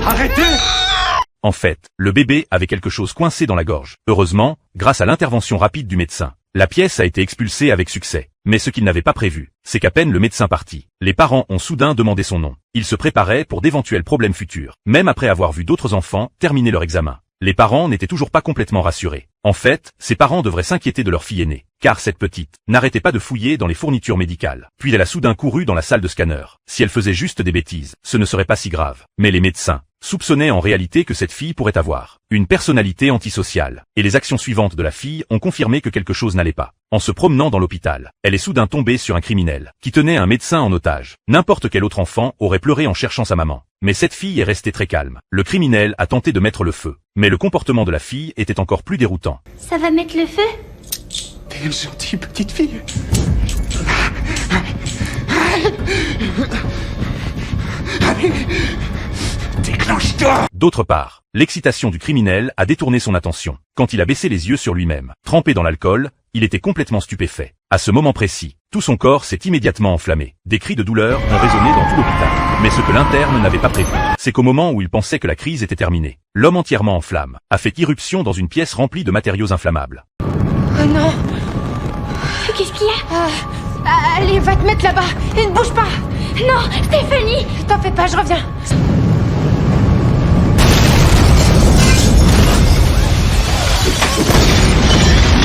Arrêtez! En fait, le bébé avait quelque chose coincé dans la gorge. Heureusement, grâce à l'intervention rapide du médecin, la pièce a été expulsée avec succès. Mais ce qu'il n'avait pas prévu, c'est qu'à peine le médecin parti, les parents ont soudain demandé son nom. Ils se préparaient pour d'éventuels problèmes futurs, même après avoir vu d'autres enfants terminer leur examen. Les parents n'étaient toujours pas complètement rassurés. En fait, ces parents devraient s'inquiéter de leur fille aînée, car cette petite n'arrêtait pas de fouiller dans les fournitures médicales. Puis elle a soudain couru dans la salle de scanner. Si elle faisait juste des bêtises, ce ne serait pas si grave. Mais les médecins soupçonnaient en réalité que cette fille pourrait avoir une personnalité antisociale. Et les actions suivantes de la fille ont confirmé que quelque chose n'allait pas. En se promenant dans l'hôpital, elle est soudain tombée sur un criminel qui tenait un médecin en otage. N'importe quel autre enfant aurait pleuré en cherchant sa maman. Mais cette fille est restée très calme. Le criminel a tenté de mettre le feu. Mais le comportement de la fille était encore plus déroutant. Ça va mettre le feu? T'es une gentille petite fille. Allez, déclenche-toi! D'autre part, l'excitation du criminel a détourné son attention. Quand il a baissé les yeux sur lui-même, trempé dans l'alcool, il était complètement stupéfait. À ce moment précis, tout son corps s'est immédiatement enflammé. Des cris de douleur ont résonné dans tout l'hôpital. Mais ce que l'interne n'avait pas prévu, c'est qu'au moment où il pensait que la crise était terminée, l'homme entièrement en flammes a fait irruption dans une pièce remplie de matériaux inflammables. Oh non! Qu'est-ce qu'il y a? Allez, va te mettre là-bas et ne bouge pas! Non, Stéphanie! T'en fais pas, je reviens!